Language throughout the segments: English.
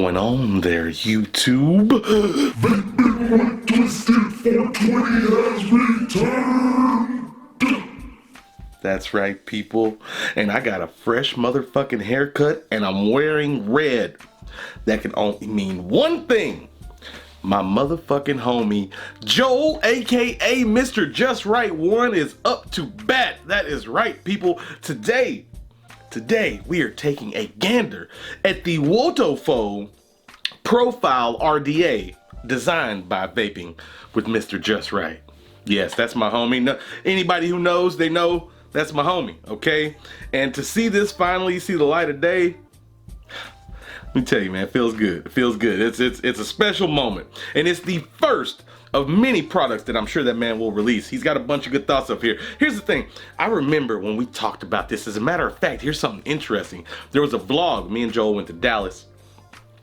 going on there, YouTube? Twisted 420 has returned. That's right, people. And I got a fresh motherfucking haircut, and I'm wearing red. That can only mean one thing. My motherfucking homie, Joel, aka Mr. Just Right 1, is up to bat. That is right, people. Today, we are taking a gander at the Wotofo Profile RDA designed by Vaping with Mr. Just Right. Yes, that's my homie. No, anybody who knows, they know that's my homie, okay? And to see this finally see the light of day, let me tell you, man, it feels good. It feels good. It's a special moment. And it's the first of many products that I'm sure that man will release. He's got a bunch of good thoughts up here. Here's the thing. I remember when we talked about this. As a matter of fact, here's something interesting. There was a vlog. Me and Joel went to Dallas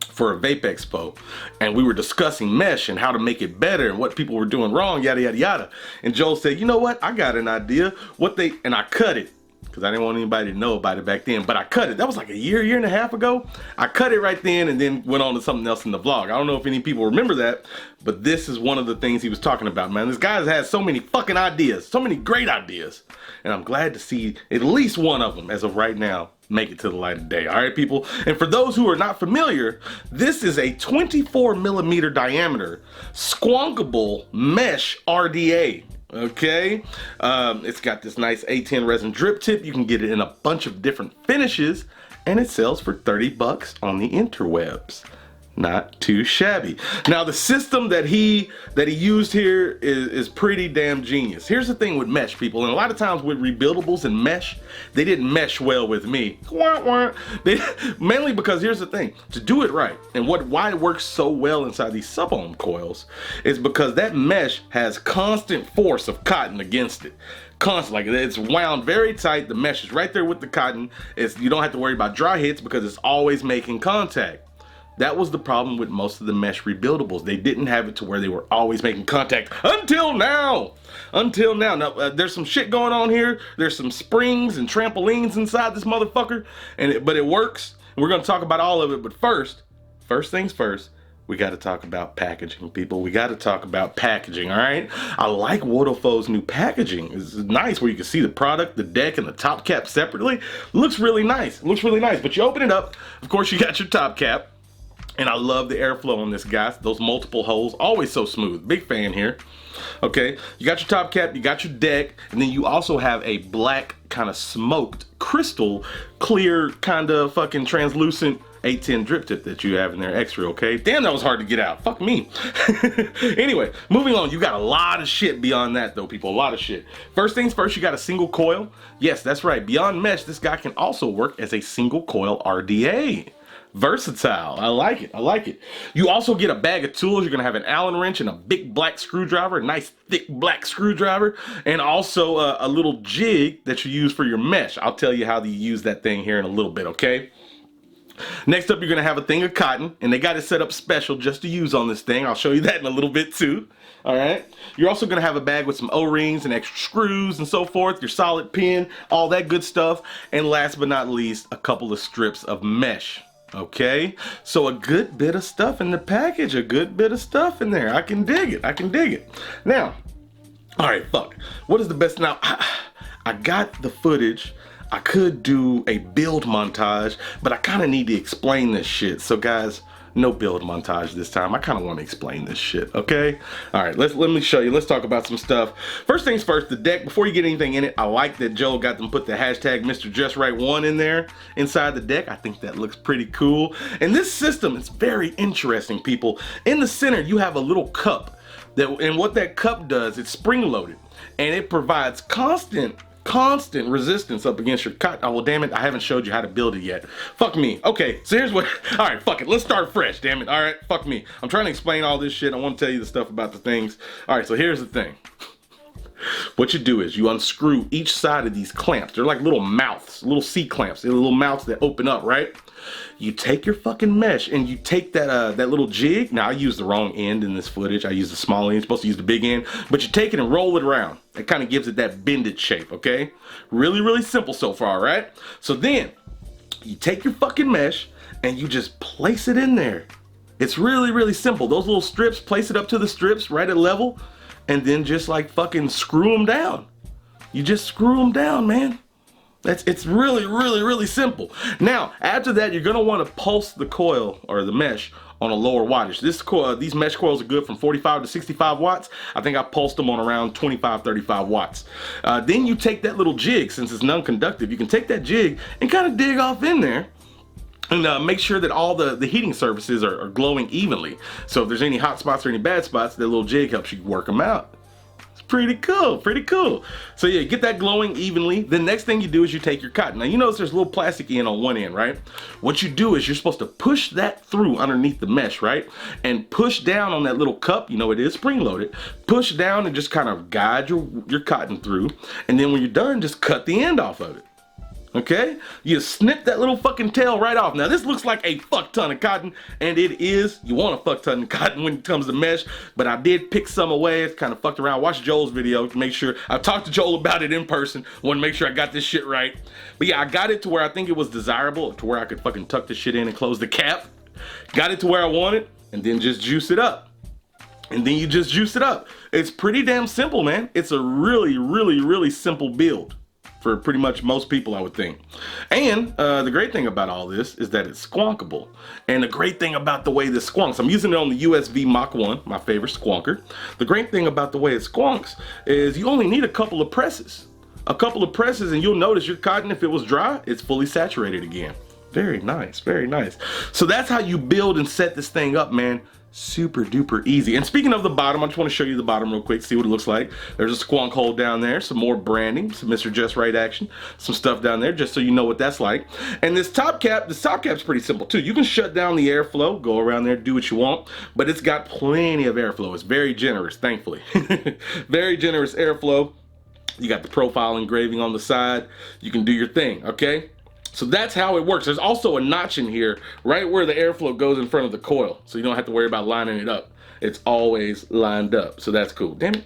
for a vape expo, and we were discussing mesh and how to make it better and what people were doing wrong, yada, yada, yada. And Joel said, you know what? I got an idea. And I cut it, because I didn't want anybody to know about it back then, but I cut it. That was like a year and a half ago. I cut it right then and then went on to something else in the vlog. I don't know if any people remember that, but this is one of the things he was talking about, man. This guy's had so many fucking ideas, so many great ideas, and I'm glad to see at least one of them, as of right now, make it to the light of day. All right, people. And for those who are not familiar, this is a 24 millimeter diameter squonkable mesh RDA. Okay, it's got this nice A10 resin drip tip. You can get it in a bunch of different finishes, and it sells for 30 bucks on the interwebs. Not too shabby. Now, the system that he used here is pretty damn genius. Here's the thing with mesh, people, and a lot of times with rebuildables and mesh, they didn't mesh well with me. Mainly because here's the thing: to do it right, and why it works so well inside these sub-ohm coils is because that mesh has constant force of cotton against it. Constant, like it's wound very tight. The mesh is right there with the cotton. You don't have to worry about dry hits because it's always making contact. That was the problem with most of the mesh rebuildables. They didn't have it to where they were always making contact until now. Now, there's some shit going on here. There's some springs and trampolines inside this motherfucker, but it works. And we're gonna talk about all of it. But first things first, we got to talk about packaging, people. We got to talk about packaging, all right? I like Wotofo's new packaging. It's nice where you can see the product, the deck, and the top cap separately. Looks really nice. But you open it up. Of course, you got your top cap. And I love the airflow on this, guys. Those multiple holes, always so smooth. Big fan here. Okay, you got your top cap, you got your deck, and then you also have a black kind of smoked crystal clear kind of fucking translucent A10 drip tip that you have in there extra, okay? Damn, that was hard to get out. Fuck me. Anyway, moving on. You got a lot of shit beyond that, though, people. A lot of shit. First things first, you got a single coil. Yes, that's right. Beyond mesh, this guy can also work as a single coil RDA. Versatile. I like it. You also get a bag of tools. You're gonna have an Allen wrench and a big black screwdriver, a nice thick black screwdriver, and also a little jig that you use for your mesh. I'll tell you how to use that thing here in a little bit, okay? Next up, you're gonna have a thing of cotton, and they got it set up special just to use on this thing. I'll show you that in a little bit too. All right. You're also gonna have a bag with some O-rings and extra screws and so forth, your solid pin, all that good stuff, and last but not least, a couple of strips of mesh. Okay, so a good bit of stuff in the package, a good bit of stuff in there. I can dig it. Now, all right, fuck. What is the best? Now, I got the footage. I could do a build montage, but I kind of need to explain this shit. So guys, no build montage this time. I kind of want to explain this shit, okay? All right, let me show you. Let's talk about some stuff. First things first, the deck. Before you get anything in it, I like that Joel got them put the hashtag Mr. Just Right 1 in there inside the deck. I think that looks pretty cool. And this system is very interesting, people. In the center, you have a little cup. And what that cup does, it's spring-loaded. And it provides constant resistance up against your cotton. Oh, well, damn it, I haven't showed you how to build it yet. Fuck me. Okay, so here's what, all right, fuck it. Let's start fresh, damn it. All right, fuck me. I'm trying to explain all this shit. I want to tell you the stuff about the things. All right, so here's the thing. What you do is you unscrew each side of these clamps. They're like little mouths, little C-clamps. They're little mouths that open up, right? You take your fucking mesh and you take that little jig. Now, I used the wrong end in this footage. I used the small end. You're supposed to use the big end. But you take it and roll it around. It kind of gives it that bended shape, okay? Really, really simple so far, right? So then, you take your fucking mesh and you just place it in there. It's really, really simple. Those little strips, place it up to the strips right at level, and then just like fucking screw them down. You just screw them down, man. It's really, really, really simple. Now, after that, you're gonna want to pulse the coil or the mesh on a lower wattage. These mesh coils are good from 45 to 65 watts. I think I pulsed them on around 25, 35 watts. Then you take that little jig, since it's non-conductive, you can take that jig and kind of dig off in there and make sure that all the heating surfaces are glowing evenly. So if there's any hot spots or any bad spots, that little jig helps you work them out. Pretty cool, pretty cool. So yeah, get that glowing evenly. The next thing you do is you take your cotton. Now you notice there's a little plastic end on one end, right? What you do is you're supposed to push that through underneath the mesh, right? And push down on that little cup, you know it is spring loaded. Push down and just kind of guide your cotton through. And then when you're done, just cut the end off of it. Okay? You snip that little fucking tail right off. Now this looks like a fuck ton of cotton, and it is. You want a fuck ton of cotton when it comes to mesh, but I did pick some away. It's kind of fucked around. Watch Joel's video to make sure. I talked to Joel about it in person. Want to make sure I got this shit right. But yeah, I got it to where I think it was desirable, to where I could fucking tuck this shit in and close the cap. Got it to where I wanted, and then just juice it up. And then you just juice it up. It's pretty damn simple, man. It's a really, really, really simple build for pretty much most people, I would think. And the great thing about all this is that it's squonkable. And the great thing about the way this squonks, I'm using it on the USV Mach 1, my favorite squonker. The great thing about the way it squonks is you only need a couple of presses. A couple of presses and you'll notice your cotton, if it was dry, it's fully saturated again. Very nice, very nice. So that's how you build and set this thing up, man. Super duper easy. And speaking of the bottom, I just want to show you the bottom real quick, see what it looks like. There's a squonk hole down there, some more branding, some Mr. Just Right action, some stuff down there, just so you know what that's like. And this top cap's pretty simple too. You can shut down the airflow, go around there, do what you want, but it's got plenty of airflow. It's very generous, thankfully. Very generous airflow. You got the profile engraving on the side. You can do your thing, okay? So that's how it works. There's also a notch in here right where the airflow goes in front of the coil. So you don't have to worry about lining it up. It's always lined up. So that's cool. Damn it.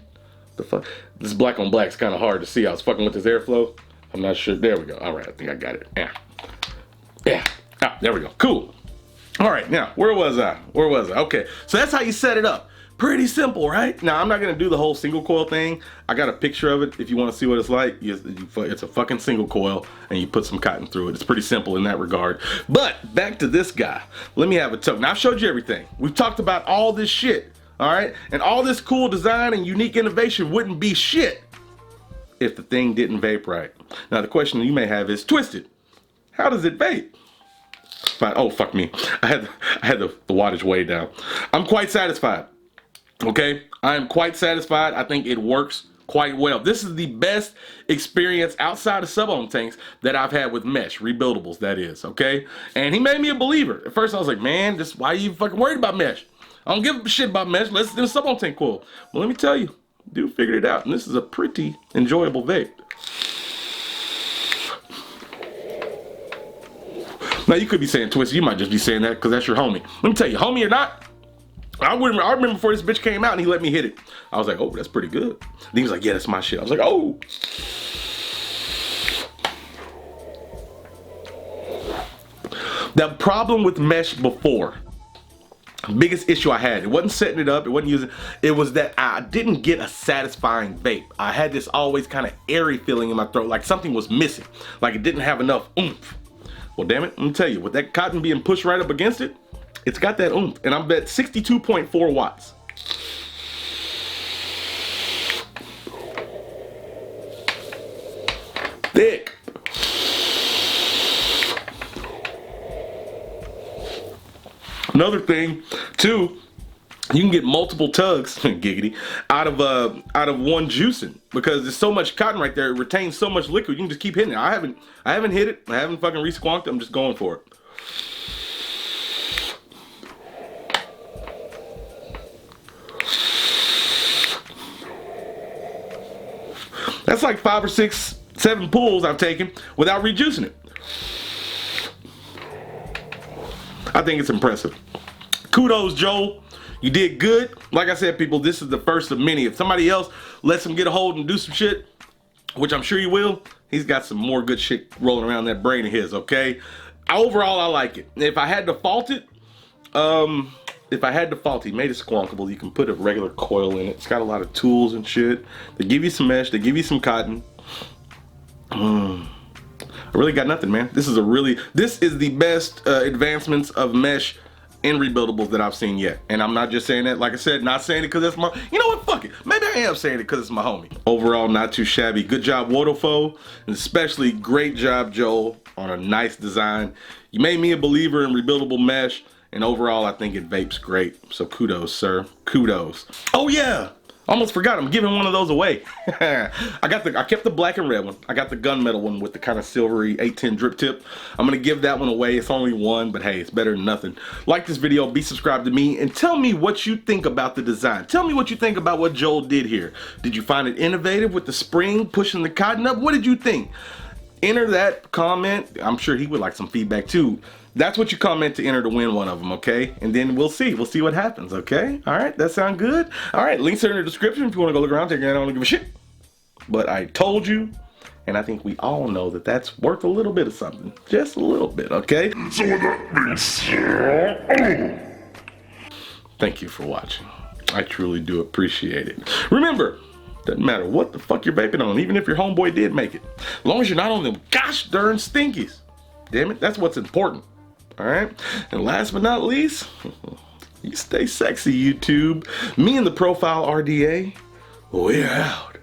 The fuck? This black on black is kind of hard to see. I was fucking with this airflow. I'm not sure. There we go. All right. I think I got it. Yeah. Yeah. Ah, there we go. Cool. All right. Now, where was I? Where was I? Okay. So that's how you set it up. Pretty simple, right? Now, I'm not gonna do the whole single coil thing. I got a picture of it if you wanna see what it's like. It's a fucking single coil and you put some cotton through it. It's pretty simple in that regard. But back to this guy. Let me have a toke. Now, I've showed you everything. We've talked about all this shit, all right? And all this cool design and unique innovation wouldn't be shit if the thing didn't vape right. Now, the question you may have is, Twisted, how does it vape? Fine. Oh, fuck me. I had the wattage way down. I'm quite satisfied. Okay, I am quite satisfied. I think it works quite well. This is the best experience outside of sub-ohm tanks that I've had with mesh, rebuildables that is, okay? And he made me a believer. At first I was like, man, just why are you fucking worried about mesh? I don't give a shit about mesh, let's do a sub-ohm tank coil. Well, let me tell you, dude figured it out, and this is a pretty enjoyable vape. Now you could be saying, Twisted, you might just be saying that because that's your homie. Let me tell you, homie or not, I remember before this bitch came out and he let me hit it. I was like, oh, that's pretty good. And he was like, yeah, that's my shit. I was like, oh. The problem with mesh before, biggest issue I had, it wasn't setting it up, it wasn't using, it was that I didn't get a satisfying vape. I had this always kind of airy feeling in my throat, like something was missing, like it didn't have enough oomph. Well, damn it, let me tell you, with that cotton being pushed right up against it, it's got that oomph, and I'm at 62.4 watts. Thick. Another thing, too, you can get multiple tugs, giggity, out of one juicing because there's so much cotton right there. It retains so much liquid. You can just keep hitting it. I haven't hit it. I haven't fucking re-squonked it. I'm just going for it. That's like 5 or 6, 7 pulls I've taken without rejuicing it. I think it's impressive. Kudos, Joel. You did good. Like I said, people, this is the first of many. If somebody else lets him get a hold and do some shit, which I'm sure he will, he's got some more good shit rolling around that brain of his, okay? Overall, I like it. If I had to fault it, he made it squonkable. You can put a regular coil in it. It's got a lot of tools and shit. They give you some mesh. They give you some cotton. I really got nothing, man. This is the best advancements of mesh in rebuildables that I've seen yet. And I'm not just saying that, like I said, not saying it because it's my, you know what, fuck it. Maybe I am saying it because it's my homie. Overall, not too shabby. Good job, Wotofo. And especially great job, Joel, on a nice design. You made me a believer in rebuildable mesh. And overall, I think it vapes great. So kudos, sir. Kudos. Oh yeah, almost forgot. I'm giving one of those away. I kept the black and red one. I got the gunmetal one with the kind of silvery 810 drip tip. I'm gonna give that one away. It's only one, but hey, it's better than nothing. Like this video, be subscribed to me, and tell me what you think about the design. Tell me what you think about what Joel did here. Did you find it innovative with the spring pushing the cotton up? What did you think? Enter that comment. I'm sure he would like some feedback too. That's what you comment to enter to win one of them, okay? And then we'll see what happens, okay? All right, that sound good? All right, links are in the description if you want to go look around. I don't give a shit. But I told you, and I think we all know that that's worth a little bit of something. Just a little bit, okay? So that means, Thank you for watching. I truly do appreciate it. Remember, doesn't matter what the fuck you're vaping on, even if your homeboy did make it. As long as you're not on them gosh darn stinkies. Damn it, that's what's important. All right, and last but not least, you stay sexy, YouTube. Me and the Profile RDA, we're out.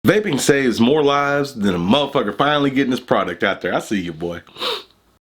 Vaping saves more lives than a motherfucker finally getting his product out there. I see you, boy.